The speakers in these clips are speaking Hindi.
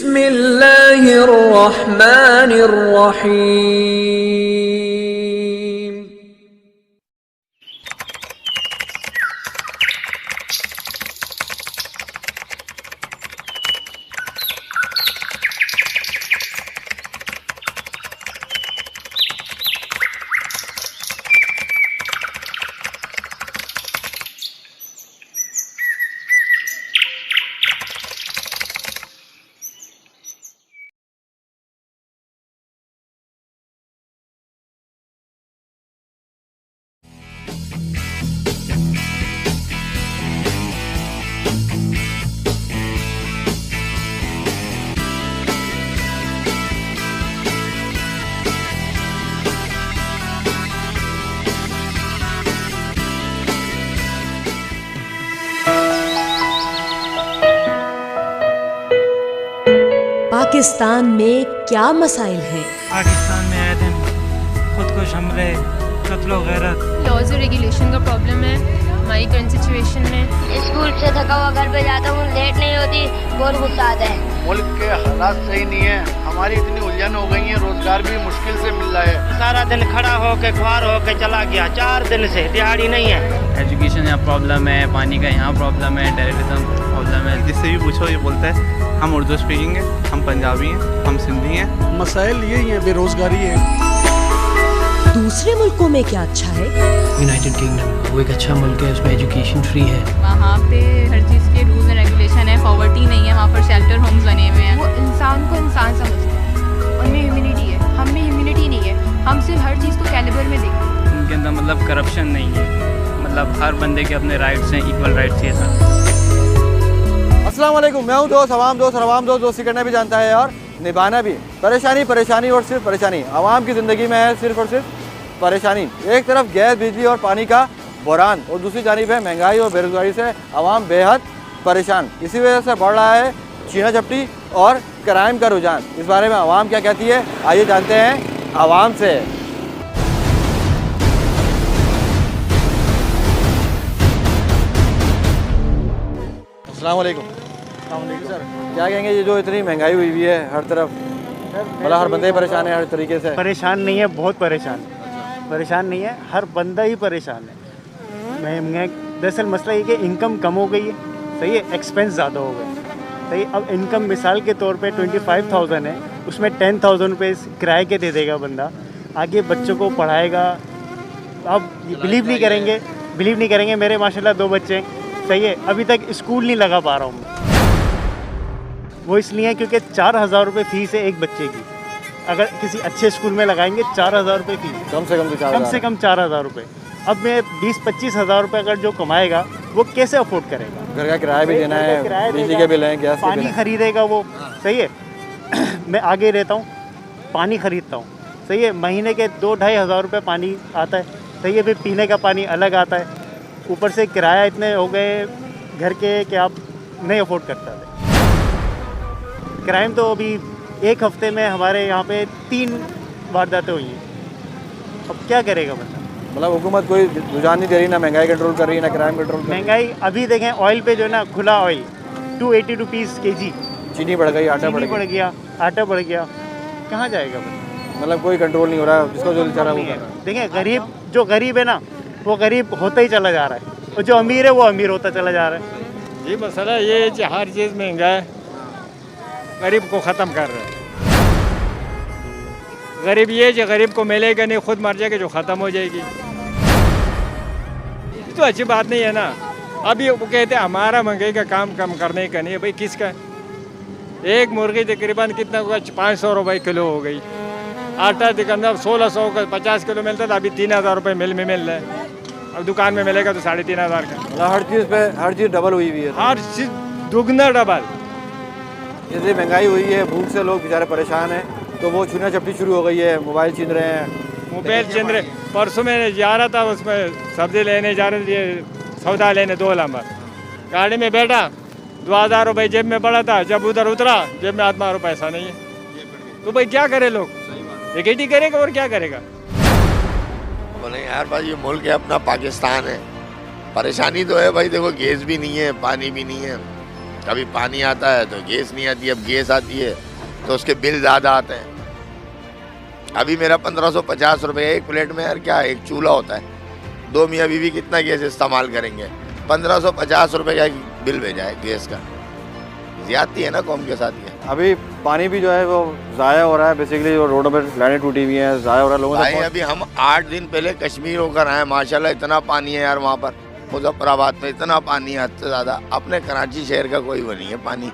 बिस्मिल्लाहिर्रहमानिर्रहीम। पाकिस्तान में क्या मसाइल हैं? पाकिस्तान में आए थे, खुदकुश हमले, कत्ल वगैरह। लॉज और रेगुलेशन का प्रॉब्लम है हमारी करंट सिचुएशन में। स्कूल से थका हुआ घर पे जाता हूँ, लेट नहीं होती, बहुत गुस्सा आता है। मुल्क के हालात सही नहीं है, हमारी इतनी उलझन हो गई है, रोजगार भी मुश्किल से मिल रहा है। सारा दिन खड़ा होके ख्वार होके चला गया, 4 दिन से दिहाड़ी नहीं है। एजुकेशन यहाँ प्रॉब्लम है, पानी का यहाँ प्रॉब्लम है, टेररिज्म प्रॉब्लम है। जिससे भी पूछो ये बोलता है हम उर्दू स्पीकिंग है, हम पंजाबी हैं, हम सिंधी हैं। मसाइल यही है, बेरोजगारी है। दूसरे मुल्कों में क्या अच्छा है? यूनाइटेड किंगडम वो एक अच्छा मुल्क है, उसमें एजुकेशन फ्री है। वहाँ पे हर चीज़ के रूल्स एंड रेगुलेशन है, पॉवर्टी नहीं है, वहाँ पर शेल्टर होम्स बने हुए हैं। वो इंसान को इंसान समझते हैं, उनमें ह्यूमैनिटी है, हम में ह्यूमैनिटी नहीं है। हम सिर्फ हर चीज़ को कैलिबर में देखते हैं। उनके अंदर मतलब करप्शन नहीं है, मतलब हर बंदे के अपने राइट्स हैं, इक्वल राइट्स ये सब। अस्सलाम वालेकुम, मैं हूँ दोस्त अवाम दोस्त, और अवाम दोस्त दोस्ती करना भी जानता है और निभाना भी। परेशानी परेशानी और सिर्फ परेशानी, आवाम की ज़िंदगी में है सिर्फ और सिर्फ परेशानी। एक तरफ गैस बिजली और पानी का बुहरान, और दूसरी जानिब है महंगाई और बेरोजगारी से आवाम बेहद परेशान। इसी वजह से बढ़ रहा है छीना झपटी और क्राइम का रुझान। इस बारे में आवाम क्या कहती है, आइए जानते हैं आवाम से। अस्सलाम वालेकुम। सर क्या कहेंगे, ये जो इतनी महंगाई हुई हुई है हर तरफ, मतलब हर बंदे परेशान है हर तरीके से? परेशान नहीं है, बहुत परेशान नहीं है, हर बंदा ही परेशान है। मैं दरअसल मसला ये कि इनकम कम हो गई है, सही है, एक्सपेंस ज़्यादा हो गए, सही। अब इनकम मिसाल के तौर पे 25,000 है, उसमें 10,000 रुपये किराए के दे देगा बंदा, आगे बच्चों को पढ़ाएगा। अब बिलीव नहीं करेंगे मेरे माशाल्लाह 2 बच्चे हैं, सही है, अभी तक स्कूल नहीं लगा पा रहा हूँ मैं। वो इसलिए क्योंकि 4,000 रुपये फ़ीस है एक बच्चे की। अगर किसी अच्छे स्कूल में लगाएंगे 4,000 रुपये फ़ीस, कम से कम 4,000 रुपये। अब मैं 20-25 हज़ार रुपये अगर जो कमाएगा वो कैसे अफोर्ड करेगा? घर का किराया भी देना है, बिजली के बिल हैं, गैस के बिल, पानी खरीदेगा वो, सही है। मैं आगे रहता हूँ, पानी खरीदता हूँ, सही है, महीने के 2-2.5 हज़ार रुपये पानी आता है, सही है। फिर पीने का पानी अलग आता है, ऊपर से किराया इतने हो गए घर के कि आप नहीं अफोर्ड करता थे। क्राइम तो अभी एक हफ्ते में हमारे यहाँ पे 3 वारदातें हुई हैं। अब क्या करेगा बंदा? मतलब हुकूमत कोई रुझान नहीं दे रही, ना महंगाई कंट्रोल कर रही है, ना क्राइम कंट्रोल कर रही है। महंगाई अभी देखें, ऑयल पे जो है ना, खुला ऑयल 280 रुपीज़ kg, चीनी बढ़ गई, आटा बढ़ गया, कहाँ जाएगा बंदा? मतलब कोई कंट्रोल नहीं हो रहा है, जिसको जो बेचारा वो। देखें, जो गरीब है ना, वो गरीब होता ही चला जा रहा है, और जो अमीर है वो अमीर होता चला जा रहा है। ये मसला ये है कि हर चीज़ महंगा है, गरीब को ख़त्म कर रहा है। गरीब ये जो गरीब को मिलेगा नहीं, खुद मर जाएगा, जो ख़त्म हो जाएगी। तो अच्छी बात नहीं है ना। अभी वो कहते हैं हमारा महंगाई का काम कम करने का नहीं है, भाई किसका? एक मुर्गी तकरीबन कितना होगा, 500 रुपये किलो हो गई। आटा दुकानदार 1600 का 50 किलो मिलता था, अभी 3,000 रुपये मिल में मिल रहा है। अब दुकान में मिलेगा तो 3,500 का। हर चीज़ डबल हुई हुई है, हर चीज़ दुगना डबल। इतनी महंगाई हुई है, भूख से लोग बेचारे परेशान हैं, तो वो छीना झपटी शुरू हो गई है, मोबाइल छीन रहे हैं। परसों में जा रहा था, उसमें सब्जी लेने जा रहे थे, सौदा लेने 2 नंबर गाड़ी में बैठा, 2,000 रुपये जेब में पड़ा था, जब उधर उतरा जेब में आत्मा पैसा नहीं है। तो भाई क्या करे लोग, विकेट ही करेगा और क्या करेगा? बोले यार भाई ये मुल्क है अपना, पाकिस्तान है, परेशानी तो है भाई। देखो गैस भी नहीं है, पानी भी नहीं है, कभी पानी आता है तो गैस नहीं आती, अब गैस आती है तो उसके बिल ज़्यादा आते हैं। अभी मेरा 1550 रुपये एक प्लेट में, यार क्या एक चूल्हा होता है, 2 मियाँ बीवी कितना गैस इस्तेमाल करेंगे, 1550 रुपये का बिल भेजा है गैस का। ज्यादती है ना कौम के साथ ये। अभी पानी भी जो है वो ज़ाया हो रहा है, बेसिकली जो रोडों पर लाइनें टूटी हुई हैं, ज़ाया हो रहा है लोगों भाई अभी हम 8 दिन पहले कश्मीर होकर आए, माशाल्लाह इतना पानी है यार वहाँ पर मुजफ्फराबाद में, इतना पानी है हद से ज़्यादा। अपने कराची शहर का कोई वो नहीं है पानी,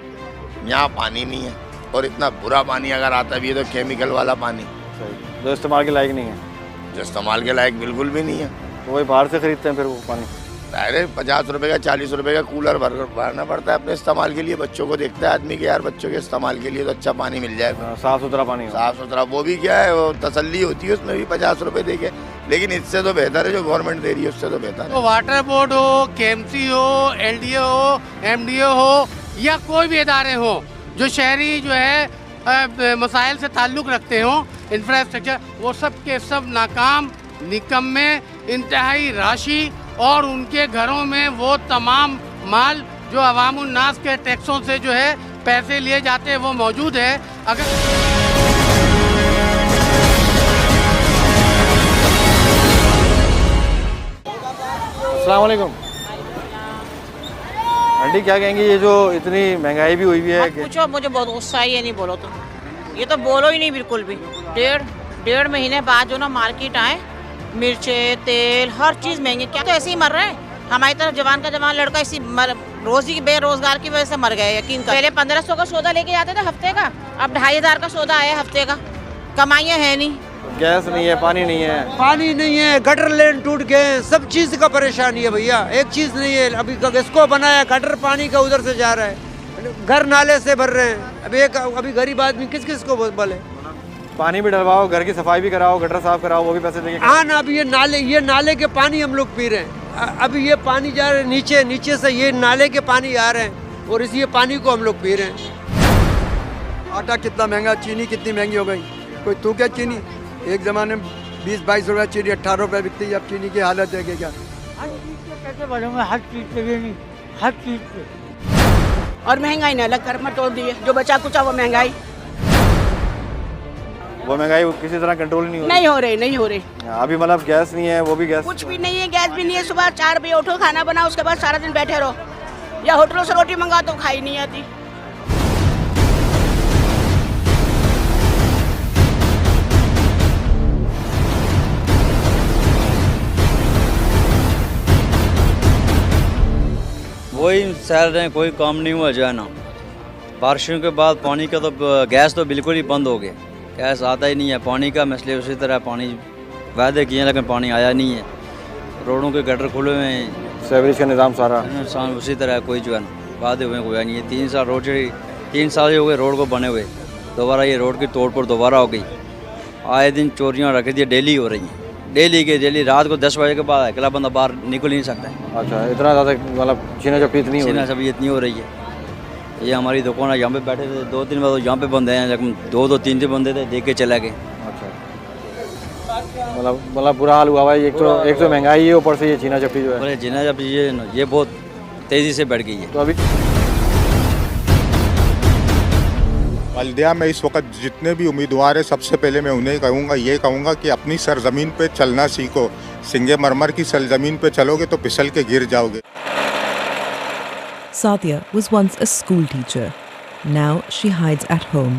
यहाँ पानी नहीं है, और इतना बुरा पानी अगर आता भी है तो केमिकल वाला पानी जो इस्तेमाल के लायक नहीं है, जो इस्तेमाल के लायक बिल्कुल भी नहीं है। तो वही बाहर से खरीदते हैं फिर वो पानी। अरे 50 रुपये का 40 रुपये का कूलर भरना पड़ता है अपने इस्तेमाल के लिए। बच्चों को देखता है आदमी के यार बच्चों के इस्तेमाल के लिए तो अच्छा पानी मिल जाए, साफ़ सुथरा पानी, साफ़ सुथरा। वो भी क्या है, वो तसल्ली होती है उसमें भी 50 रुपये दे के, लेकिन इससे तो बेहतर है जो गवर्नमेंट दे रही है, उससे तो बेहतर है। तो वाटर बोर्ड हो, KMC हो, LDO हो, MDO हो, या कोई भी इदारे हो जो शहरी जो है मसाइल से ताल्लुक़ रखते हो, इंफ्रास्ट्रक्चर, वो सब के सब नाकाम, निकम्मे, इंतहाई राशि, और उनके घरों में वो तमाम माल जो अवामुन नास के टैक्सों से जो है पैसे लिए जाते हैं वो मौजूद है। अगर अस्सलाम वालेकुम आंटी, क्या कहेंगी ये जो इतनी महंगाई भी हुई है? पूछो, मुझे बहुत गुस्सा है, ये नहीं बोलो तो, ये तो बोलो ही नहीं बिल्कुल भी। डेढ़ महीने बाद जो ना मार्केट आए, मिर्चे, तेल, हर चीज़ महंगी। क्या तो ऐसे ही मर रहे हैं हमारी तरफ, जवान का जवान लड़का इसी रोजी बेरोजगार की वजह से मर गए, यकीन कर। पहले 1500 का सौदा लेके जाते थे हफ्ते का, अब 2500 का सौदा आया हफ्ते का। कमाइयाँ है नहीं, गैस नहीं है, पानी नहीं है, पानी नहीं है, गटर लेन टूट गए, सब चीज़ का परेशानी है भैया, एक चीज़ नहीं है। अभी इसको बनाया गटर पानी का उधर से जा रहा है, घर नाले से भर रहे हैं। अभी गरीब आदमी किस किस को बोले? पानी भी डलवाओ, घर की सफाई भी कराओ, गटर साफ कराओ, वो भी पैसे देंगे। हाँ ना, अभी ये नाले के पानी हम लोग पी रहे हैं। अभी ये पानी जा रहे हैं नीचे से, ये नाले के पानी आ रहे हैं और इसी पानी को हम लोग पी रहे हैं। आटा कितना महंगा, चीनी कितनी महंगी हो गई, कोई तू क्या चीनी, एक ज़माने में 20-22 रुपये चीनी 18 रुपये बिकती है, अब चीनी की हालत है क्या? हर चीज़ के पैसे बढ़े हुए, हर चीज़ पे, हर चीज़ पे। और महंगाई ने अलग कर तोड़ दी है, जो बचा कुचा वो महंगाई किसी तरह कंट्रोल नहीं हो रही। अभी मतलब गैस नहीं है, वो भी गैस कुछ भी नहीं है, गैस भी नहीं है। सुबह 4 बजे उठो, खाना बनाओ, उसके बाद सारा दिन बैठे रहो, या होटलों से रोटी मंगाओ तो खाई नहीं आती। वही सैल रहे हैं, कोई काम नहीं हुआ जो है ना। बारिशों के बाद पानी का तो गैस तो बिल्कुल ही बंद हो गया, गैस आता ही नहीं है। पानी का मसले उसी तरह, पानी वादे किए लेकिन पानी आया नहीं है। रोडों के गटर खुले हुए हैं, सीवरेज का निज़ाम सारा उसी तरह, कोई जो है ना वादे हुए कोई नहीं है। 3 साल 3 साल हो गए रोड को बने हुए, दोबारा ये रोड की तोड़ फोड़ दोबारा हो गई। आए दिन चोरियाँ रख दी, डेली हो रही हैं, डेली रात को 10 बजे के बाद अकेला बंदा बाहर निकल नहीं सकता है। अच्छा, इतना ज़्यादा मतलब छीना झपटी इतनी हो रही है। ये हमारी दुकान है, यहाँ पे बैठे थे 2-3 बार, यहाँ पे बंदे हैं, लेकिन 2-3 बंदे थे, देख के चले गए। अच्छा, मतलब बुरा हाल हुआ भाई। एक तो महंगाई है, ऊपर से ये छीना झपटी जो है, छीना झपटी ये बहुत तेज़ी से बढ़ गई है। तो अभी बल्दिया में इस वक्त जितने भी उम्मीदवार हैं, सबसे पहले मैं उन्हें कहूँगा कि अपनी सरजमीन पे चलना सीखो। सिंगे मरमर की सरजमीन पे चलोगे तो फिसल के गिर जाओगे। Sadia was once a school teacher. Now she hides at home.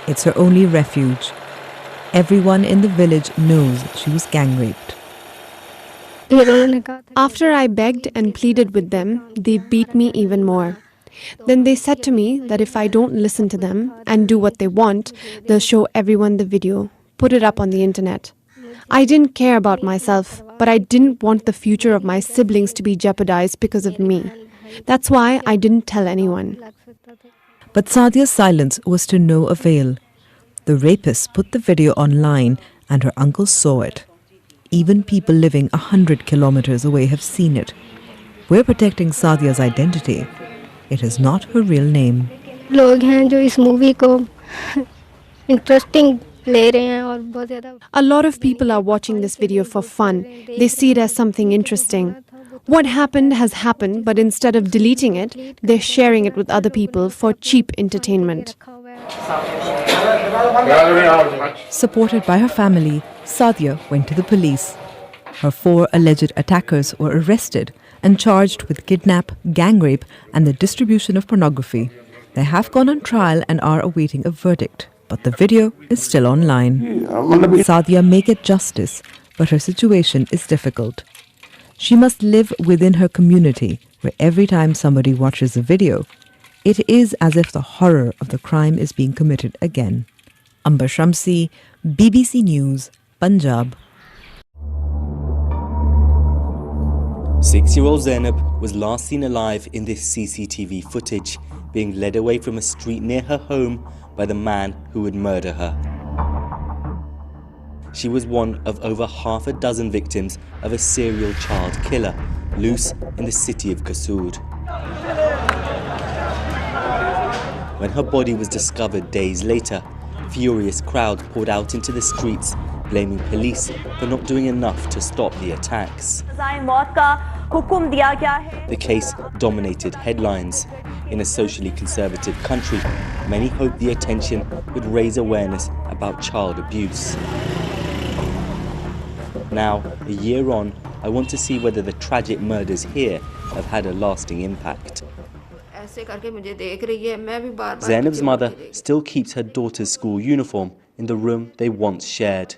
It's her only refuge. Everyone in the village knows she was gang raped. After I begged and pleaded with them, they beat me even more. Then they said to me that if I don't listen to them and do what they want, they'll show everyone the video, put it up on the internet. I didn't care about myself, but I didn't want the future of my siblings to be jeopardized because of me. That's why I didn't tell anyone. But Sadia's silence was to no avail. The rapist put the video online and her uncle saw it. Even people living 100 kilometers away have seen it. We're protecting Sadia's identity. It is not her real name. लोग हैं जो इस मूवी को इंटरेस्टिंग ले रहे हैं और बहुत ज़्यादा. A lot of people are watching this video for fun. They see it as something interesting. What happened has happened, but instead of deleting it, they're sharing it with other people for cheap entertainment. Supported by her family, Sadia went to the police. Her 4 alleged attackers were arrested and charged with kidnap, gang rape, and the distribution of pornography. They have gone on trial and are awaiting a verdict, but the video is still online. Sadia may get justice, but her situation is difficult. She must live within her community, where every time somebody watches a video, it is as if the horror of the crime is being committed again. Amber Shamsi, BBC News, Punjab. 6-year-old Zainab was last seen alive in this CCTV footage, being led away from a street near her home by the man who would murder her. She was one of over half a dozen victims of a serial child killer, loose in the city of Kasur. When her body was discovered days later, furious crowds poured out into the streets, blaming police for not doing enough to stop the attacks. The case dominated headlines. In a socially conservative country, many hoped the attention would raise awareness about child abuse. Now, a year on, I want to see whether the tragic murders here have had a lasting impact. Zainab's mother still keeps her daughter's school uniform in the room they once shared.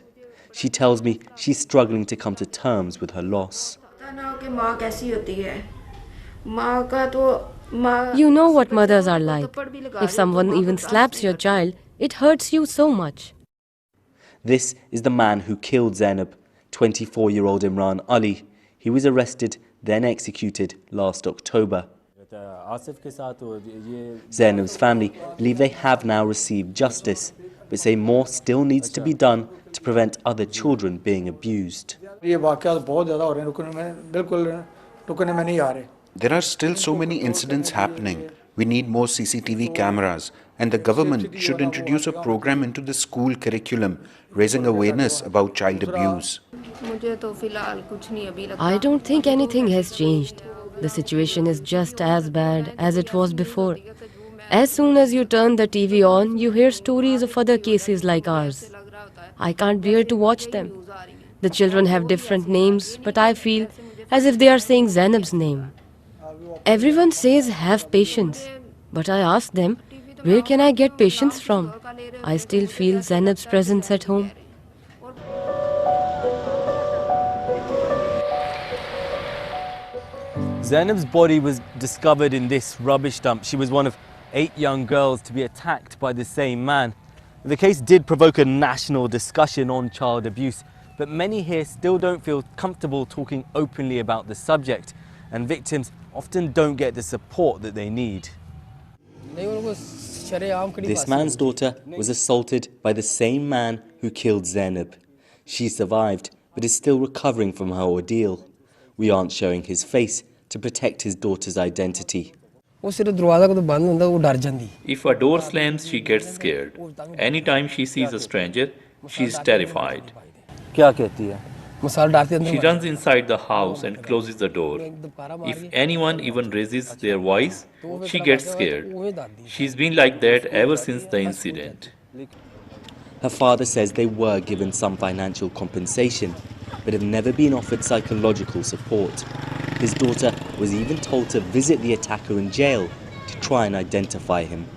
She tells me she's struggling to come to terms with her loss. You know what mothers are like. If someone even slaps your child, it hurts you so much. This is the man who killed Zainab, 24-year-old Imran Ali. He was arrested, then executed last October. Zainab's family believe they have now received justice, but say more still needs to be done to prevent other children being abused. There are still so many incidents happening. We need more CCTV cameras, and the government should introduce a program into the school curriculum, raising awareness about child abuse. I don't think anything has changed. The situation is just as bad as it was before. As soon as you turn the TV on, you hear stories of other cases like ours. I can't bear to watch them. The children have different names, but I feel as if they are saying Zainab's name. Everyone says have patience, but I ask them, where can I get patience from? I still feel Zainab's presence at home. Zainab's body was discovered in this rubbish dump. She was one of 8 young girls to be attacked by the same man. The case did provoke a national discussion on child abuse, but many here still don't feel comfortable talking openly about the subject, and victims often don't get the support that they need. This man's daughter was assaulted by the same man who killed Zainab. She survived, but is still recovering from her ordeal. We aren't showing his face to protect his daughter's identity. If a door slams, she gets scared. Anytime she sees a stranger, she is terrified. She runs inside the house and closes the door. If anyone even raises their voice, she gets scared. She's been like that ever since the incident. Her father says they were given some financial compensation, but have never been offered psychological support. His daughter was even told to visit the attacker in jail to try and identify him.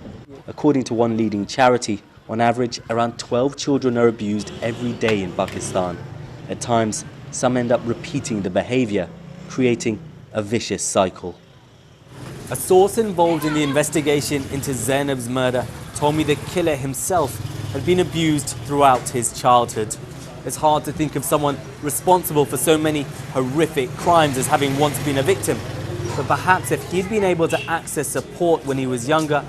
According to one leading charity, on average, around 12 children are abused every day in Pakistan. At times, some end up repeating the behavior, creating a vicious cycle. A source involved in the investigation into Zainab's murder told me the killer himself had been abused throughout his childhood. It's hard to think of someone responsible for so many horrific crimes as having once been a victim. But perhaps if he'd been able to access support when he was younger,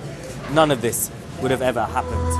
none of this would have ever happened.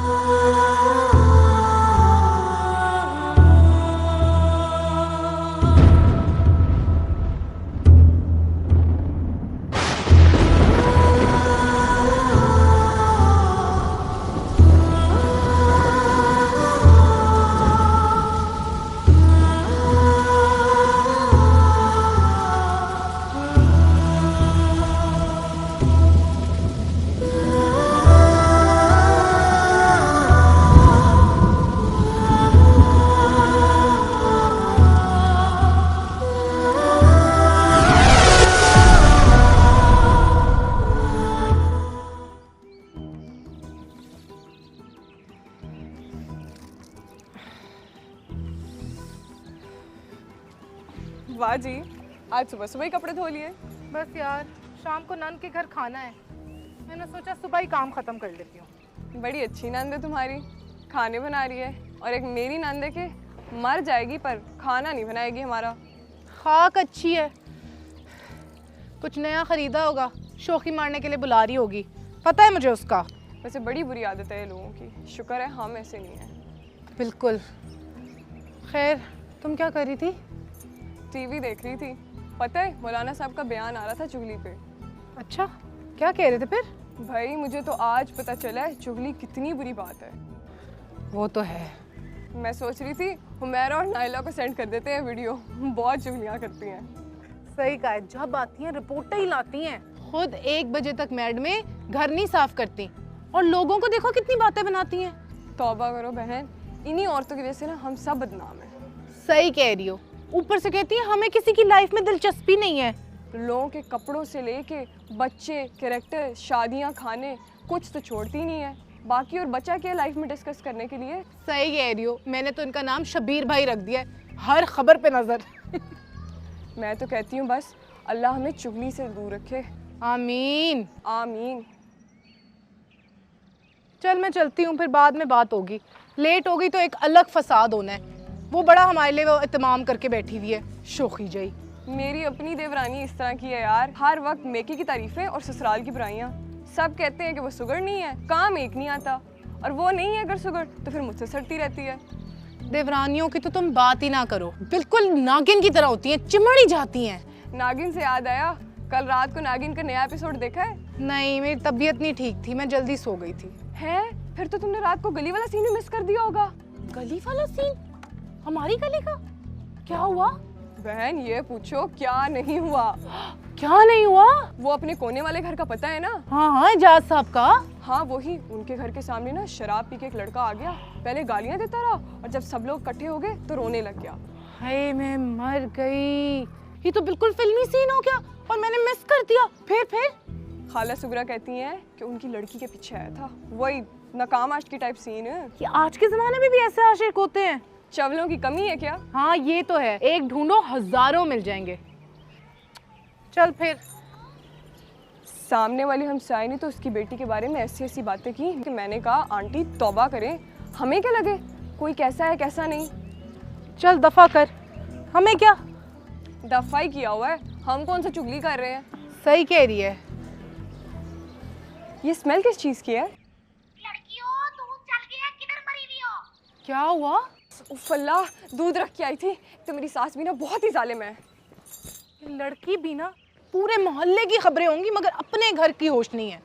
वाह जी, आज सुबह सुबह ही कपड़े धो लिए। बस यार, शाम को नंद के घर खाना है, मैंने सोचा सुबह ही काम खत्म कर लेती हूँ। बड़ी अच्छी नंद है तुम्हारी, खाने बना रही है। और एक मेरी नंद है कि मर जाएगी पर खाना नहीं बनाएगी हमारा। खाक अच्छी है, कुछ नया खरीदा होगा, शौकी मारने के लिए बुला रही होगी, पता है मुझे उसका। वैसे बड़ी बुरी आदत है लोगों की, शुक्र है हम ऐसे नहीं हैं। बिल्कुल। खैर, तुम क्या कर रही थी? टीवी देख रही थी। पता है मौलाना साहब का बयान आ रहा था चुगली पे। अच्छा, क्या कह रहे थे फिर? भाई मुझे तो आज पता चला है चुगली कितनी बुरी बात है। वो तो है। मैं सोच रही थी हुमैरा और नाइला को सेंड कर देते हैं वीडियो, बहुत चुगलियाँ करती हैं। सही कहा है, जब आती हैं रिपोर्टें ही लाती हैं। खुद 1 बजे तक मैड में घर नहीं साफ करती और लोगों को देखो कितनी बातें बनाती हैं। तौबा करो बहन, इन्हीं औरतों की वजह से ना हम सब बदनाम हैं। सही कह रही हो, ऊपर से कहती है हमें किसी की लाइफ में दिलचस्पी नहीं है। लोगों के कपड़ों से लेके बच्चे, कैरेक्टर, शादियां, खाने, कुछ तो छोड़ती नहीं है। बाकी और बचा क्या लाइफ में डिस्कस करने के लिए। सही कह रही हो, मैंने तो इनका नाम शबीर भाई रख दिया है, हर खबर पे नजर। मैं तो कहती हूँ बस अल्लाह हमें चुगली से दूर रखे। आमीन आमीन। चल मैं चलती हूँ, फिर बाद में बात होगी। लेट हो गई तो एक अलग फसाद होना है। वो बड़ा हमारे लिए वो इत्माम करके बैठी हुई है, शोखी जई। मेरी अपनी देवरानी इस तरह की है यार, हर वक्त मेकी की तारीफें और ससुराल की बुराइयां। सब कहते हैं कि वो सुगर नहीं है, काम एक नहीं आता, और वो नहीं है अगर सुगर तो फिर मुझसे सड़ती रहती है। देवरानियों की तो तुम बात ही ना करो, बिल्कुल नागिन की तरह होती हैं, चिमड़ी जाती हैं। नागिन से याद आया, कल रात को नागिन का नया एपिसोड देखा है? नहीं, मेरी तबीयत नहीं ठीक थी, मैं जल्दी सो गई थी। है? फिर तो तुमने रात को गली वाला सीन भी मिस कर दिया होगा। गली वाला सीन? हमारी गली का? क्या हुआ? बहन ये पूछो क्या नहीं हुआ। क्या नहीं हुआ? वो अपने कोने वाले घर का पता है ना? हाँ हाँ, एजाज साहब का। हाँ वही, उनके घर के सामने ना शराब पी के एक लड़का आ गया, पहले गालियां देता रहा और जब सब लोग इकट्ठे हो गए तो रोने लग गया। हाय मैं मर गई, ये तो बिल्कुल फिल्मी सीन हो गया और मैंने मिस कर दिया। फिर खाला सुगरा कहती हैं कि उनकी लड़की के पीछे आया था, वही नाकाम आशिक की टाइप सीन है। ये आज के जमाने में भी ऐसे आशिक होते हैं? चवलों की कमी है क्या? हाँ ये तो है, एक ढूंढो हजारों मिल जाएंगे। चल फिर। सामने वाली हमसाई ने तो उसकी बेटी के बारे में ऐसी ऐसी बातें की कि मैंने कहा आंटी तौबा करें, हमें क्या लगे कोई कैसा है कैसा नहीं। चल दफा कर, हमें क्या। दफा ही किया हुआ है, हम कौन सा चुगली कर रहे हैं। सही कह रही है। ये स्मेल किस चीज की है? लड़कियों दूध जल गया, किधर मरी हुई हो? क्या हुआ? उफ अल्लाह, दूध रख के आई थी तो मेरी सास भी ना बहुत ही जालिम है। लड़की भी ना, पूरे मोहल्ले की खबरें होंगी मगर अपने घर की होश नहीं है।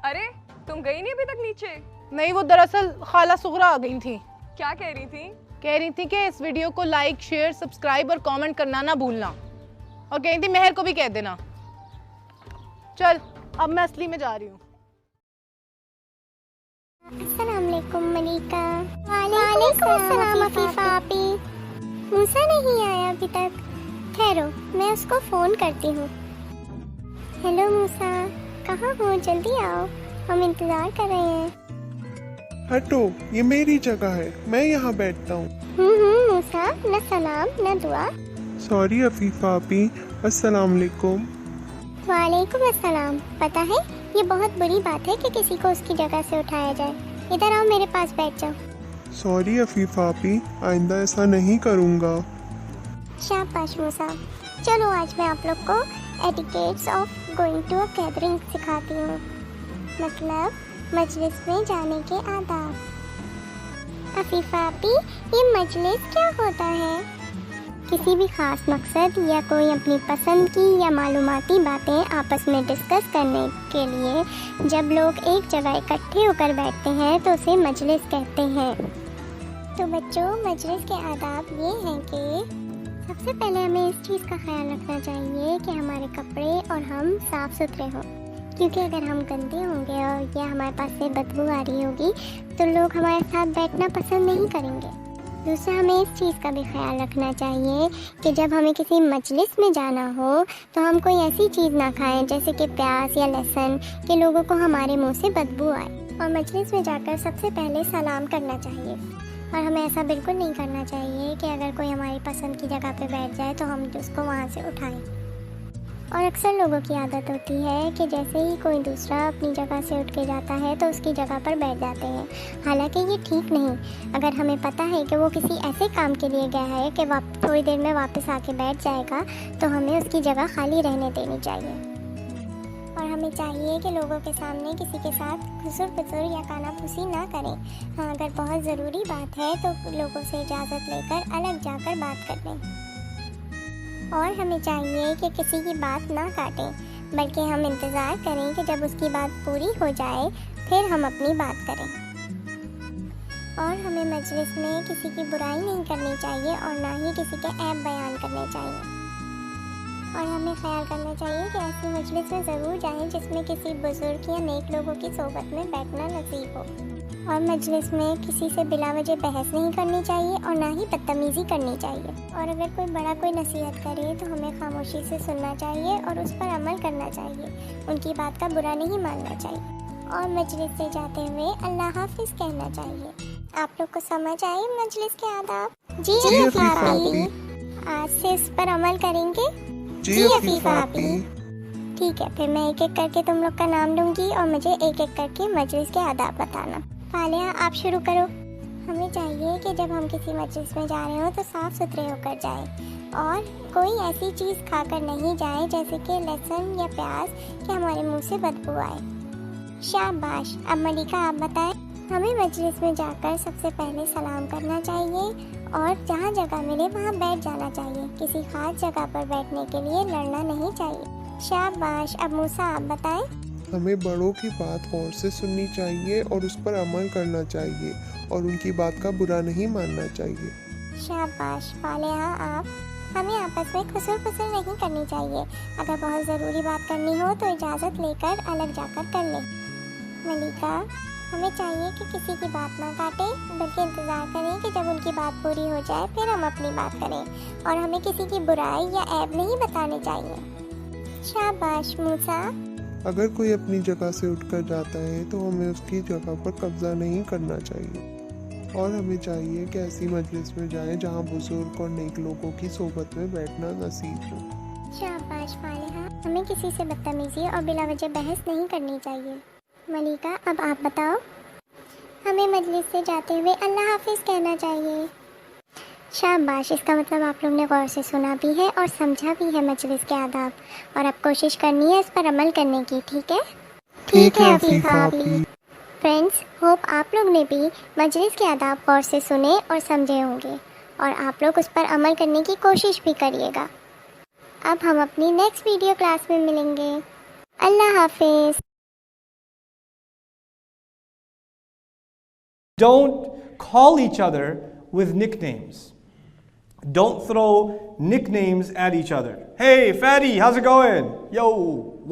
अरे तुम गई नहीं अभी तक नीचे? नहीं, वो दरअसल खाला सुगरा आ गई थी। क्या कह रही थी? कह रही थी कि इस वीडियो को लाइक, शेयर, सब्सक्राइब और कमेंट करना ना भूलना, और कह रही थी मेहर को भी कह देना। चल अब मैं असली में जा रही हूँ। अस्सलामुअलैकुम मलिका। वालेकुम अस्सलाम अफीफा आपी। मूसा नहीं आया अभी तक, ठहरो मैं उसको फ़ोन करती हूँ। हेलो मूसा, कहाँ हो? जल्दी आओ, हम इंतज़ार कर रहे हैं। हटो, ये मेरी जगह है, मैं यहाँ बैठता हूँ। मूसा, न सलाम न दुआ। सॉरी अफीफा आपी, अस्सलाम वालेकुम। वालेकुम अस्सलाम। पता है ये बहुत बुरी बात है कि किसी को उसकी जगह से उठाया जाए। इधर आओ, मेरे पास बैठ जाओ। सॉरी अफीफा आपी, आइंदा ऐसा नहीं करूँगा। शाबाश मूसा। चलो आज मैं आप लोग को etiquettes of going to a gathering सिखाती हूँ, मतलब मजलिस में जाने के आदाब। अफीफा आपी, ये मजलिस क्या होता है? किसी भी ख़ास मकसद या कोई अपनी पसंद की या मालूमाती बातें आपस में डिस्कस करने के लिए जब लोग एक जगह इकट्ठे होकर बैठते हैं तो उसे मजलिस कहते हैं। तो बच्चों, मजलिस के आदाब ये हैं कि सबसे पहले हमें इस चीज़ का ख्याल रखना चाहिए कि हमारे कपड़े और हम साफ़ सुथरे हों, क्योंकि अगर हम गंदे होंगे और या हमारे पास से बदबू आ रही होगी तो लोग हमारे साथ बैठना पसंद नहीं करेंगे। दूसरा, हमें इस चीज़ का भी ख्याल रखना चाहिए कि जब हमें किसी मजलिस में जाना हो तो हम कोई ऐसी चीज़ ना खाएं जैसे कि प्याज या लहसुन कि लोगों को हमारे मुंह से बदबू आए। और मजलिस में जाकर सबसे पहले सलाम करना चाहिए। और हमें ऐसा बिल्कुल नहीं करना चाहिए कि अगर कोई हमारी पसंद की जगह पे बैठ जाए तो हम उसको वहाँ से उठाएं। और अक्सर लोगों की आदत होती है कि जैसे ही कोई दूसरा अपनी जगह से उठ के जाता है तो उसकी जगह पर बैठ जाते हैं। हालांकि ये ठीक नहीं। अगर हमें पता है कि वो किसी ऐसे काम के लिए गया है कि थोड़ी देर में वापस आके बैठ जाएगा, तो हमें उसकी जगह खाली रहने देनी चाहिए। और हमें चाहिए कि लोगों के सामने किसी के साथ खुसुर-पुसुर या कानाफूसी ना करें। हाँ, अगर बहुत ज़रूरी बात है तो लोगों से इजाज़त लेकर अलग जाकर बात कर लें। और हमें चाहिए कि किसी की बात ना काटें, बल्कि हम इंतज़ार करें कि जब उसकी बात पूरी हो जाए फिर हम अपनी बात करें। और हमें मजलिस में किसी की बुराई नहीं करनी चाहिए और ना ही किसी के ऐब बयान करने चाहिए। और हमें ख्याल करना चाहिए कि ऐसी मजलिस में ज़रूर जाएं जिसमें किसी बुज़ुर्ग या नेक लोगों की सोबत में बैठना नसीब हो। और मजलिस में किसी से बिला वजह बहस नहीं करनी चाहिए और ना ही बदतमीज़ी करनी चाहिए। और अगर कोई बड़ा कोई नसीहत करे तो हमें खामोशी से सुनना चाहिए और उस पर अमल करना चाहिए। उनकी बात का बुरा नहीं मानना चाहिए। और मजलिस से जाते हुए अल्लाह हाफिज़ कहना चाहिए। आप लोग को समझ आई मजलिस के आदाब? जी अफीफा आपी, आज से इस पर अमल करेंगे। जी अफीफा आपी। ठीक है, फिर मैं एक एक करके तुम लोग का नाम लूँगी और मुझे एक एक करके मजलिस के आदाब बताना। फालिया, आप शुरू करो। हमें चाहिए कि जब हम किसी मजलिस में जा रहे हो तो साफ़ सुथरे होकर जाएं और कोई ऐसी चीज़ खाकर नहीं जाए जैसे कि लहसुन या प्याज कि हमारे मुंह से बदबू आए। शाबाश। अब मलिका आप बताएं। हमें मजलिस में जाकर सबसे पहले सलाम करना चाहिए और जहाँ जगह मिले वहाँ बैठ जाना चाहिए। किसी खास जगह पर बैठने के लिए लड़ना नहीं चाहिए। शाबाश। अब मूसा आप बताएं। हमें बड़ों की बात गौर से सुननी चाहिए और उस पर अमल करना चाहिए और उनकी बात का बुरा नहीं मानना चाहिए। शाबाश। फालिहा आप। हमें आपस में खुसुर-पुसुर नहीं करनी चाहिए। अगर बहुत ज़रूरी बात करनी हो तो इजाज़त लेकर अलग जाकर कर लें। मलिका, हमें चाहिए कि किसी की बात ना काटें, बल्कि इंतज़ार करें कि जब उनकी बात पूरी हो जाए फिर हम अपनी बात करें। और हमें किसी की बुराई या ऐब नहीं बताने चाहिए। शाबाश मूसा। अगर कोई अपनी जगह से उठकर जाता है तो हमें उसकी जगह पर कब्जा नहीं करना चाहिए। और हमें चाहिए कि ऐसी मजलिस में जाएं जहां बुजुर्ग और नेक लोगों की सोबत में बैठना नसीब हो। शाबाश फालिहा। हमें किसी से बदतमीजी और बिला वजह बहस नहीं करनी चाहिए। मलिका, अब आप बताओ। हमें मजलिस से जाते हुए अल्लाह हाफिज़ कहना चाहिए। शाबाश। इसका मतलब आप लोग ने गौर से सुना भी है और समझा भी है मजलिस के आदाब, और अब कोशिश करनी है इस पर अमल करने की। ठीक है? ठीक है अफीफा आपी। फ्रेंड्स, होप आप लोग ने भी मजलिस के आदाब गौर से सुने और समझे होंगे और आप लोग उस पर अमल करने की कोशिश भी करिएगा। अब हम अपनी नेक्स्ट वीडियो क्लास में मिलेंगे। अल्लाह हाफिज़। Don't call each other with nicknames. Don't throw nicknames at each other. Hey, fatty, how's it going? Yo,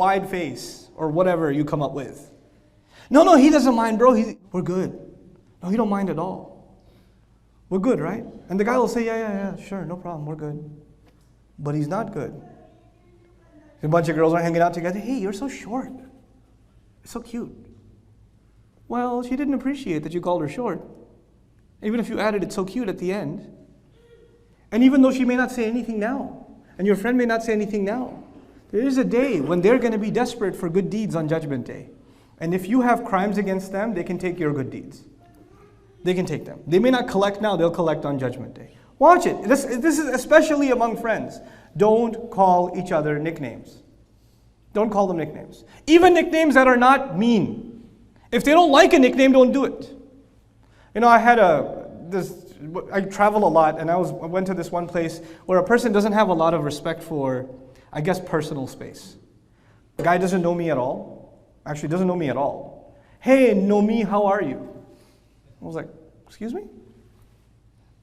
wide face, or whatever you come up with. No, he doesn't mind, bro. We're good. No, he don't mind at all. We're good, right? And the guy will say, yeah, sure, no problem, we're good. But he's not good. A bunch of girls are hanging out together. Hey, you're so short. It's so cute. Well, she didn't appreciate that you called her short. Even if you added it's so cute at the end. And even though she may not say anything now, and your friend may not say anything now, there is a day when they're going to be desperate for good deeds on Judgment Day. And if you have crimes against them, they can take your good deeds. They can take them. They may not collect now, they'll collect on Judgment Day. Watch it. This is especially among friends. Don't call each other nicknames. Don't call them nicknames. Even nicknames that are not mean. If they don't like a nickname, don't do it. You know, I travel a lot, and I went to this one place where a person doesn't have a lot of respect for, I guess, personal space. The guy doesn't know me at all. Actually, doesn't know me at all. Hey, Nomi, how are you? I was like, excuse me?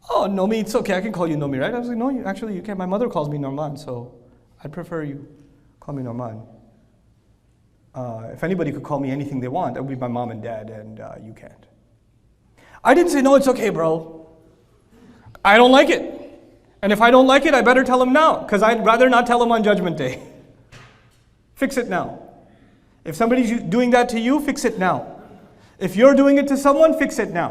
Oh, Nomi, it's okay. I can call you Nomi, right? I was like, no, actually, you can't. My mother calls me Norman, so I'd prefer you call me Norman. If anybody could call me anything they want, that would be my mom and dad, and you can't. I didn't say, no, it's okay, bro. I don't like it. And if I don't like it, I better tell him now, because I'd rather not tell him on Judgment Day. Fix it now. If somebody's doing that to you, fix it now. If you're doing it to someone, fix it now.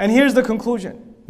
And here's the conclusion.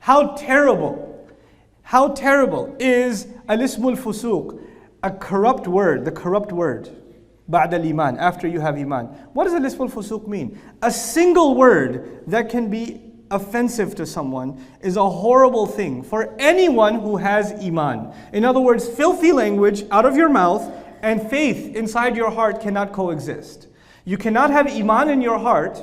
How terrible is al-ismul fusuq, a corrupt word, the corrupt word, ba'd al-iman, after you have iman. What does al-ismul fusuq mean? A single word that can be offensive to someone is a horrible thing for anyone who has iman. In other words, filthy language out of your mouth and faith inside your heart cannot coexist. You cannot have iman in your heart,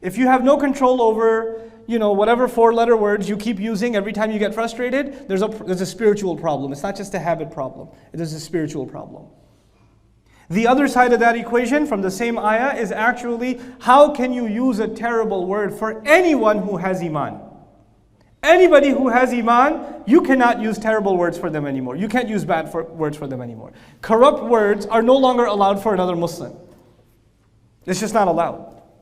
If you have no control over, whatever 4-letter words you keep using every time you get frustrated, there's a spiritual problem. It's not just a habit problem. It is a spiritual problem. The other side of that equation from the same ayah is actually, how can you use a terrible word for anyone who has iman? Anybody who has iman, you cannot use terrible words for them anymore. You can't use bad words for them anymore. Corrupt words are no longer allowed for another Muslim. It's just not allowed.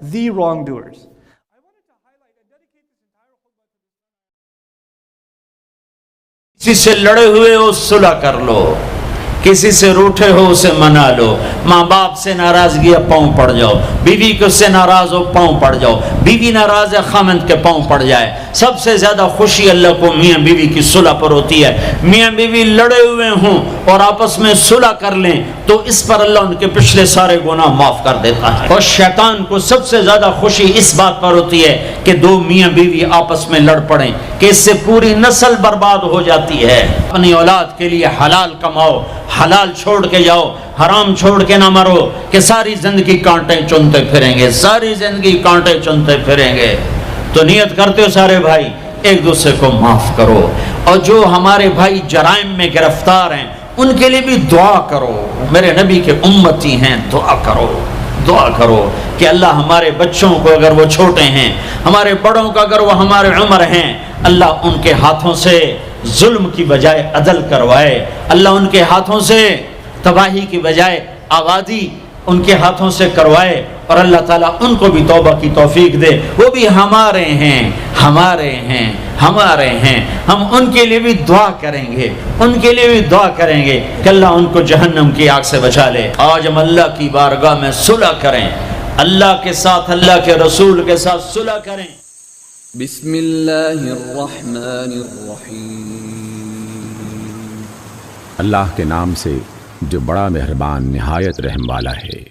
the wrongdoers. किसी से लड़े हुए हो सुलह कर लो, किसी से रूठे हो उसे मना लो, माँ बाप से नाराजगी है पाँव पड़ जाओ, बीवी को से नाराज हो पाँव पड़ जाओ, बीवी नाराज है खामंद के पाँव पड़ जाए। सबसे ज्यादा खुशी अल्लाह को मियाँ बीवी की सुलह पर होती है। मियाँ बीवी लड़े हुए हों और आपस में सुलह कर लें तो इस पर अल्लाह उनके पिछले सारे गुनाह माफ कर देता है। और शैतान को सबसे ज्यादा खुशी इस बात पर होती है कि दो मियाँ बीवी आपस में लड़ पड़ें, कि इससे पूरी नस्ल बर्बाद हो जाती है। अपनी औलाद के लिए हलाल कमाओ, हलाल छोड़ के जाओ, हराम छोड़ के ना मरो कि सारी जिंदगी कांटे चुनते फिरेंगे, सारी जिंदगी कांटे चुनते फिरेंगे। तो नियत करते हो सारे भाई, एक दूसरे को माफ करो। और जो हमारे भाई जराइम में गिरफ्तार हैं उनके लिए भी दुआ करो। मेरे नबी के उम्मती हैं, दुआ करो, दुआ करो कि अल्लाह हमारे बच्चों को अगर वो छोटे हैं, हमारे बड़ों को अगर वो हमारे उम्र हैं, अल्लाह उनके हाथों से जुल्म की बजाय अदल करवाए, अल्लाह उनके हाथों से तबाही की बजाय आबादी उनके हाथों से करवाए, और अल्लाह ताला उनको भी तौबा की तौफीक दे। वो भी हमारे हैं, हमारे हैं, हमारे हैं। हम उनके लिए भी दुआ करेंगे, उनके लिए भी दुआ करेंगे कि अल्लाह उनको जहन्नम की आग से बचा ले। आज हम अल्लाह की बारगाह में सुलह करें, अल्लाह के साथ, अल्लाह के रसूल के साथ सुलह करें। बिस्मिल्लाहिर्रहमानिर्रहीम। अल्लाह के नाम से जो बड़ा मेहरबान निहायत रहम वाला है।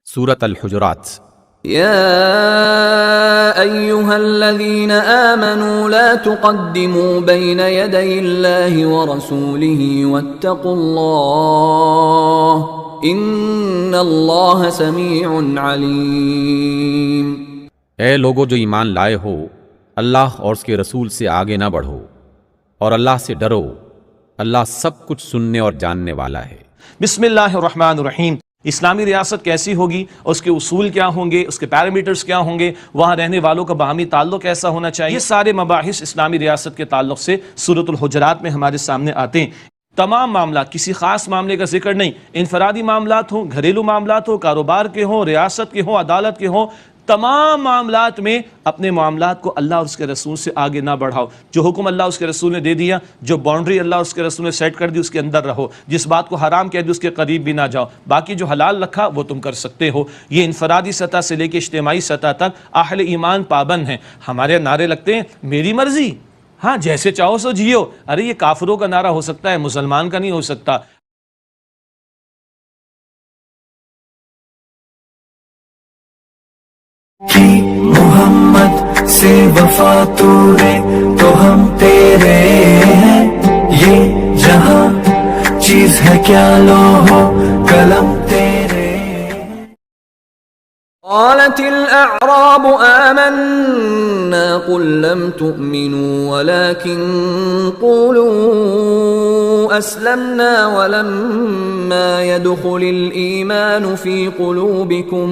सूरत अल-हुजुरात। या अय्युहल्लज़ीना आमनू ला तुक़द्दिमू बैन यदयिल्लाहि व रसूलिही वत्तक़ुल्लाह इन्नल्लाह समीउन अलीम। ए लोगो जो ईमान लाए हो, अल्लाह और उसके रसूल से आगे ना बढ़ो और अल्लाह से डरो, अल्लाह सब कुछ सुनने और जानने वाला है। बिस्मिल्लाहिर्रहमानिर्रहीम। इस्लामी रियासत कैसी होगी, उसके उसूल क्या होंगे, उसके पैरामीटर्स क्या होंगे, वहाँ रहने वालों का बाहमी ताल्लुक कैसा होना चाहिए, ये सारे मबाहिस इस्लामी रियासत के ताल्लुक से सूरतुल हुजरात में हमारे सामने आते हैं। तमाम मामला, किसी खास मामले का जिक्र नहीं, इनफरादी मामलात हो, घरेलू मामलात हो, कारोबार के हों, रियासत के हों, अदालत के हों, तमाम मामलात में अपने मामलात को अल्लाह और उसके रसूल से आगे ना बढ़ाओ। जो हुक्म अल्लाह उसके रसूल ने दे दिया, जो बाउंड्री अल्लाह और उसके रसूल ने सेट कर दी, उसके अंदर रहो। जिस बात को हराम कह दी उसके करीब भी ना जाओ। बाकी जो हलाल रखा वो तुम कर सकते हो। ये इनफरादी सतह से लेकर इज्तिमाई सतह तक अहले ईमान पाबंद हैं। हमारे नारे लगते हैं मेरी मर्जी, हाँ जैसे चाहो सो जियो। अरे ये काफिरों का नारा हो सकता है, मुसलमान का नहीं हो सकता। मोहम्मद से वफा तूने तो हम तेरे हैं, ये जहां चीज है क्या लोहो कलम तेरे। क़ालतिल अअराबु आमन्ना क़ुल लम तुअमिनू वलाकिन क़ूलू अस्लमना वलम्मा यदख़ुलिल ईमानु फ़ी क़ुलूबिकुम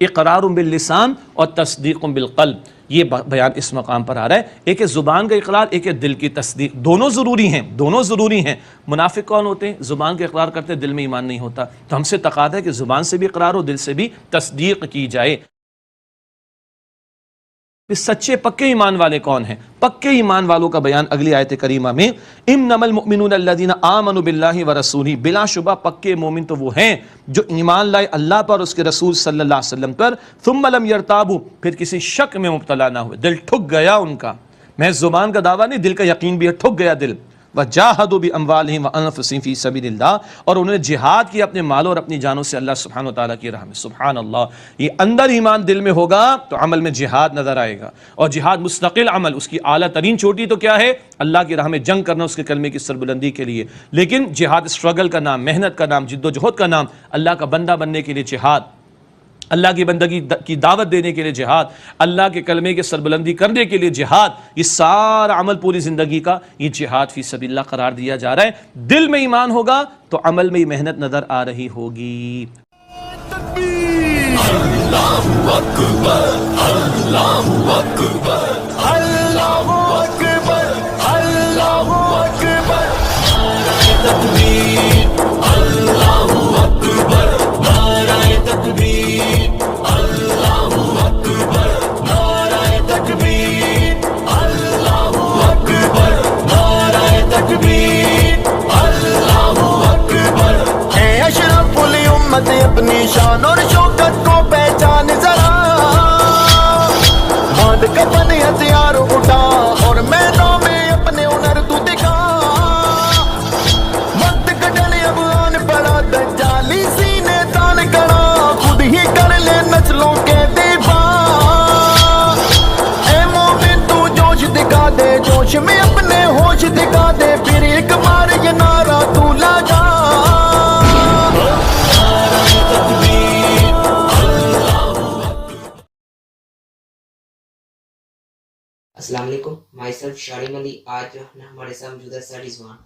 इक़रारुम बिल लिसान और तस्दीक़ुम बिल क़ल्ब, ये बयान इस मकाम पर आ रहा है। एक है ज़ुबान का इक़रार, एक है दिल की तस्दीक। दोनों ज़रूरी हैं, दोनों ज़रूरी हैं। मुनाफिक कौन होते हैं? ज़ुबान का इक़रार करते हैं, दिल में ईमान नहीं होता। तो हमसे तकादा है कि ज़ुबान से भी इक़रार हो, दिल से भी तस्दीक की जाए। सच्चे पक्के ईमान वाले कौन हैं? पक्के ईमान वालों का बयान अगली आयत करीमा में, इन्नमल मुमिनून अल्लज़ीना आमनु बिल्लाहि व रसूलिही, बिलाशुबा पक्के मोमिन तो वो हैं जो ईमान लाए अल्लाह पर, उसके रसूल सल्लल्लाहु अलैहि वसल्लम पर, सुम्मा लम यरताबू, फिर किसी शक में मुब्तला ना हुए, दिल ठुक गया उनका। मैं जुबान का दावा नहीं, दिल का यकीन भी है, ठुक गया दिल। वजाहदू बि अमवालिहिम व अनफुसिहिम फी सबीलिल्लाह, और उन्होंने जिहाद किया अपने मालों और अपनी जानों से अल्लाह सुब्हानहू व तआला की राह में। सुब्हान अल्लाह, ये अंदर ईमान दिल में होगा तो अमल में जिहाद नजर आएगा। और जिहाद मुस्तकिल अमल, उसकी आला तरीन चोटी तो क्या है? अल्लाह की राह में जंग करना, उसके कलमे की सरबुलंदी के लिए। लेकिन जिहाद स्ट्रगल का नाम, मेहनत का नाम, जिद्दोजहद का नाम, अल्लाह का बंदा बनने के लिए जिहाद, अल्लाह की बंदगी की दावत देने के लिए जिहाद, अल्लाह के कलमे के सरबुलंदी करने के लिए जिहाद, ये सारा अमल पूरी ज़िंदगी का ये जिहाद फी सबिल्लाह करार दिया जा रहा है। दिल में ईमान होगा तो अमल में ही मेहनत नज़र आ रही होगी। अल्लाहु अकबर, अल्लाहु अकबर, अल्लाहु अकबर, अल्लाहु अकबर, तकबीर, अल्लाहु अकबर, नाराए तकबीर, अल्लाहु अकबर, नाराए तकबीर, अल्लाहु अकबर, नाराए तकबीर, अल्लाहु अकबर। है अशरफुल उम्मत अपनी शान और शौकत को पहचान जरा, बांध कफन हथियार उठा और मैदान में अपने हुनर तू दिखा। मत कटल अफगान पड़ा दज्जाली सीने तान करा, खुद ही कर ले नस्लों के दीवा। ए मोमिन तू जोश दिखा दे, जोश में अपने होश दिखा दे, फिर एक बार ये नारा तू लगा। अस्सलाम वालेकुम, माई सेल्फ शारिम अली। आज जो है हमारे साथ मौजूद है सर रिजवान।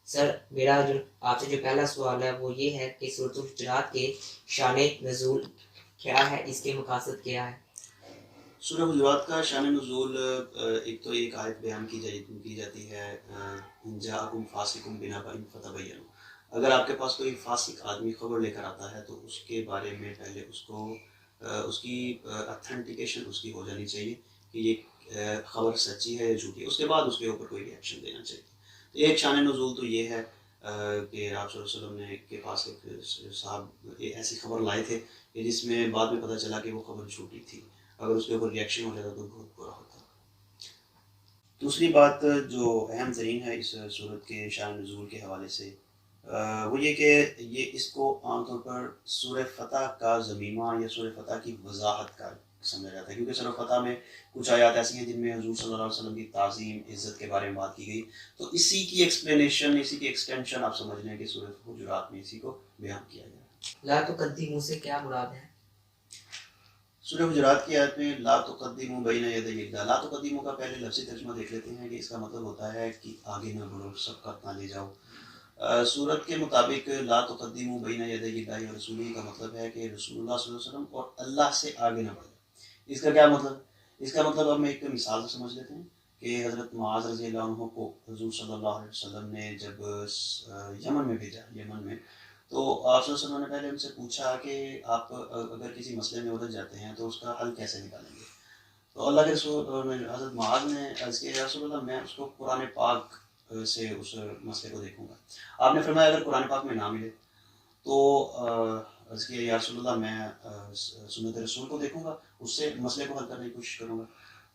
सर, मेरा जो आपसे जो पहला सवाल है वो ये है कि सूरत हुजरात के शान नज़ूल क्या है, इसके मकासद क्या है? सूरह हुजरात का शान नुज़ूल एक तो एक आयत बयान की जाती है, जाअकुम फासिकुम बिनबइन फतबय्यनु। अगर आपके पास कोई फासिक आदमी खबर लेकर आता है तो उसके बारे में पहले उसकी ऑथेंटिकेशन उसकी हो जानी चाहिए कि ये खबर सच्ची है या झूठी है, उसके बाद उसके ऊपर कोई रिएक्शन देना चाहिए। तो एक शान नुज़ूल तो ये है कि आप सल्लल्लाहु अलैहि वसल्लम ने के पास एक साहब ऐसी खबर लाए थे कि जिसमें बाद में पता चला कि वो खबर झूठी थी। अगर उसके ऊपर रिएक्शन हो जाता तो बहुत बुरा होता। दूसरी बात जो अहम तरीन है इस सूरत के शान नुज़ूल के हवाले से वो ये कि ये इसको आमतौर पर सूरह फतह का ज़मीमा या सूरह फतह की वजाहत का समझा जाता है, क्योंकि सूरह फतह में कुछ आयत ऐसी हैं जिनमें हुज़ूर सल्लल्लाहु अलैहि वसल्लम की ताज़ीम, इज़्ज़त के बारे में बात की गई। तो इसी की एक्सप्लेनेशन, इसी की एक्सटेंशन आप समझ लें कि सूरह हुजरात में इसी को बयान किया गया। ला तुक़द्दिमू से क्या मुराद है? सूरह हुजरात की आयत में ला तुक़द्दिमू बैना यदैल्लाह, ला तुक़द्दिमू का पहले लफ्ज़ी तर्जुमा देख लेते हैं कि इसका मतलब होता है कि आगे ना बढ़ो, सबकत ना ले जाओ। सूरत के मुताबिक ला तुक़द्दिमू बैना यदैल्लाह व रसूलिही का मतलब है कि रसूलुल्लाह सल्लल्लाहु अलैहि वसल्लम और अल्लाह से आगे ना बढ़ो। इसका क्या मतलब? इसका मतलब हम एक मिसाल से समझ लेते हैं कि हज़रत मुआज़ रज़ियल्लाहु अन्हु को हुज़ूर सल्लल्लाहु अलैहि वसल्लम ने जब यमन में भेजा, यमन में, तो आप सल्लल्लाहु अलैहि वसल्लम ने पहले उनसे पूछा कि आप अगर किसी मसले में उलझ जाते हैं तो उसका हल कैसे निकालेंगे। तो अल्लाह के रसूल हज़रत मुआज़ ने अर्ज़ किया, या रसूल अल्लाह, मैं उसको कुरान पाक से उस मसले को देखूँगा। आपने फरमाया अगर कुरान पाक में ना मिले तो अर्ज़ किया, या रसूल अल्लाह, मैं सुन्नत रसूल को देखूँगा, उससे मसले को हल करने की कोशिश करूँगा।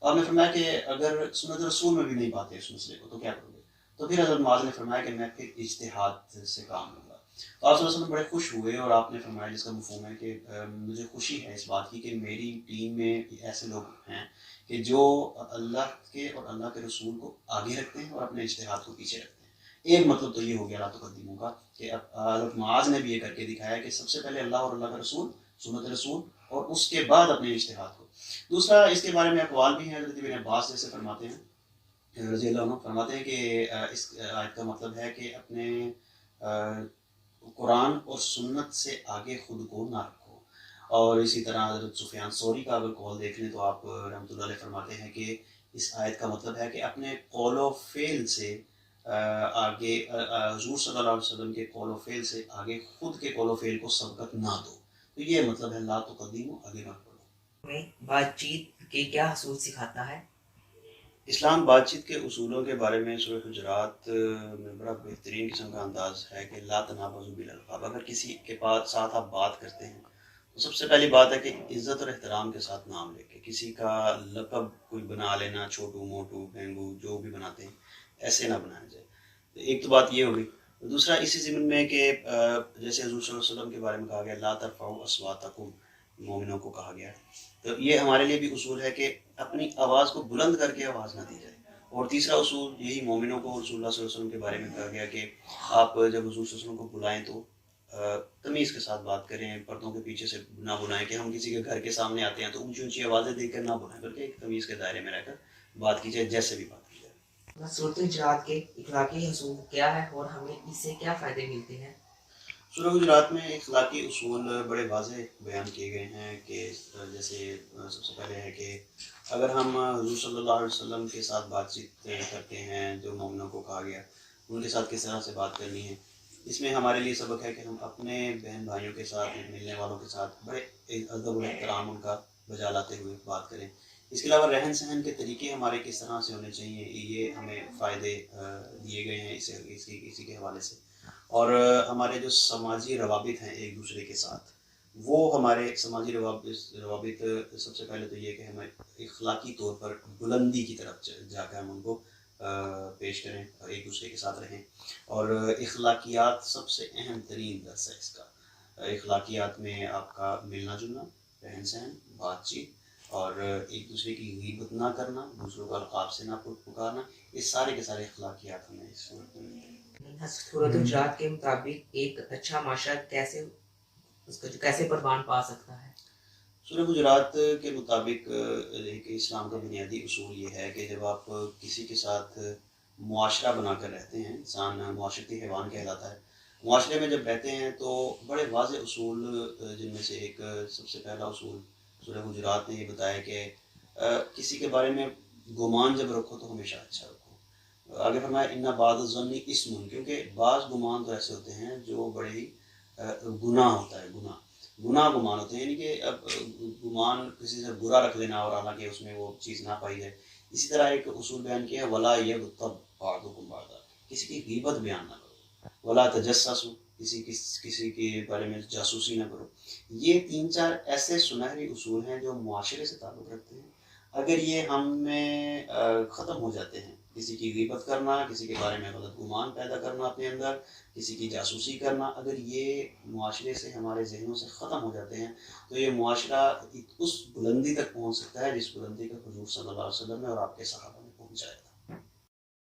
आपने फरमाया कि अगर सुन्नत रसूल में भी नहीं पाते इस मसले को तो क्या करोगे? तो फिर हज़रत मुआज़ ने फरमाया कि मैं फिर इज्तिहाद से काम लूँगा। तो आप सल्लल्लाहु अलैहि वसल्लम बड़े खुश हुए और आपने फरमाया, जिसका मफ़हूम है कि मुझे खुशी है इस बात की कि मेरी टीम में ऐसे लोग हैं कि जो अल्लाह के और अल्लाह के रसूल को आगे रखते हैं और अपने इज्तिहाद को पीछे रखते हैं। एक मतलब तो ये हो गया ला तुक़द्दिमू का कि हज़रत मुआज़ ने भी ये करके दिखाया कि सबसे पहले अल्लाह और अल्लाह का रसूल, सुन्नत रसूल, और उसके बाद अपने इज्तिहाद को दूसरा, इसके बारे में अक़वाल भी हैं। हज़रत इब्न अब्बास जैसे फरमाते हैं, रज़ियल्लाहु अन्हु फरमाते हैं कि इस आयत का मतलब है कि अपने कुरान और सुन्नत से आगे खुद को ना रखो। और इसी तरह हज़रत सुफियान सौरी का अगर कौल देख लें तो आप रहमतुल्लाह अलैह फरमाते हैं कि इस आयत का मतलब है कि अपने कौल व फ़ेल से आगे हुज़ूर सल्लल्लाहु अलैहि वसल्लम के कौल व फ़ेल से आगे खुद के कौल व फ़ेल को सबकत ना दो। तो ये मतलब है ला तुक़द्दिमू, आगे मत बढ़ो। में बातचीत के क्या असूल सिखाता है? इस्लाम बातचीत के उसूलों के बारे में सूरह हुजरात में बड़ा बेहतरीन किस्म का अंदाज़ है कि ला तनाबज़ू बिल अल्क़ाब। अगर किसी के साथ आप बात करते हैं तो सबसे पहली बात है कि इज़्ज़त और एहतराम के साथ नाम लेके, किसी का लक़ब कोई बना लेना, छोटू मोटू भेंगू जो भी बनाते हैं, ऐसे ना बनाया जाए। तो एक तो बात ये हो गई। दूसरा, इसी ज़िम्न में कि जैसे हुज़ूर सल्लल्लाहु अलैहि वसल्लम के बारे में कहा गया ला तरफ़ऊ अस्वातकुम, मोमिनों को कहा गया है। तो ये हमारे लिए भी उसूल है कि अपनी आवाज़ को बुलंद करके आवाज़ ना दी जाए। और तीसरा उसूल यही मोमिनों को रसूलुल्लाह सल्लल्लाहु अलैहि वसल्लम के बारे में कहा गया कि आप जब हुज़ूर सल्लल्लाहु अलैहि वसल्लम को बुलाएं तो तमीज़ के साथ बात करें, पर्दों के पीछे से ना बुलाएं। कि हम किसी के घर के सामने आते हैं तो ऊंची ऊंची आवाज़ें देकर ना बुलाएं, बल्कि एक तमीज़ के दायरे में रहकर बात की जाए, जैसे भी बात की जाए। सूरत हुजरात के इखलाकी असूल क्या है और हमें इससे क्या फ़ायदे मिलते हैं? सूरह हुजरात में इखलाकी उसूल बड़े वाज़ेह बयान किए गए हैं कि जैसे सबसे पहले है कि अगर हम हुज़ूर सल्लल्लाहु अलैहि वसल्लम के साथ बातचीत करते हैं, जो मोमिनों को कहा गया, उनके साथ किस तरह से बात करनी है। इसमें हमारे लिए सबक है कि हम अपने बहन भाइयों के साथ, मिलने वालों के साथ बड़े अदब और एहतराम उनका बजा लाते हुए बात करें। इसके अलावा रहन सहन के तरीके हमारे किस तरह से होने चाहिए, ये हमें फ़ायदे दिए गए हैं इसी के हवाले से। और हमारे जो समाजी रवाबित हैं एक दूसरे के साथ, वो हमारे समाजी रवाबित सबसे पहले तो ये कि हमें इखलाकी तौर पर बुलंदी की तरफ जाकर हम उनको पेश करें और एक दूसरे के साथ रहें। और इखलाकियात सबसे अहम तरीन दर्स है इसका। इखलाकियात में आपका मिलना जुलना, रहन सहन, बातचीत और एक दूसरे की गीबत ना करना, दूसरों को अलक़ाब से ना पुकारना, ये सारे के सारे इखलाकियात हमें इस सूरत में मिलते हैं। सूरत हुजरात के मुताबिक एक अच्छा माशरा कैसे परवान पा सकता है? सूरह हुजरात के मुताबिक एक इस्लाम का बुनियादी उसूल ये है कि जब आप किसी के साथ मुआशरा बनाकर रहते हैं, इंसान मुआशरती हैवान कहलाता है। मुआशरे में जब रहते हैं तो बड़े वाज़ेह उसूल, जिनमें से एक सबसे पहला उसूल सूरह हुजरात ने ये बताया कि किसी के बारे में गुमान जब रखो तो हमेशा अच्छा रखो। आगे फरमाया इन्ना बाज़-ज़न्नी इस्मुन, क्योंकि बाज़ गुमान तो ऐसे होते हैं जो बड़े ही गुनाह होता है, गुमान होते हैं। यानी कि अब गुमान किसी से बुरा रख लेना और हालांकि उसमें वो चीज़ ना पाई जाए। इसी तरह एक उसूल बयान किया है वला यग़्तब बाज़ुकुम बाज़ा, किसी की गीबत बयान ना करो। वला तजस्ससु, किसी के बारे में जासूसी ना करो। ये 3-4 ऐसे सुनहरे उसूल हैं जो मुआशरे से ताल्लुक़ रखते हैं। अगर ये हम में ख़त्म हो जाते हैं, किसी की गीबत करना, किसी के बारे में गलत गुमान पैदा करना अपने अंदर, किसी की जासूसी करना, अगर ये मुआशरे से हमारे जहनों से ख़त्म हो जाते हैं तो ये मुआशरा उस बुलंदी तक पहुँच सकता है जिस बुलंदी तक हुज़ूर सल्लल्लाहु अलैहि वसल्लम ने और आपके सहाबा ने पहुँचाया।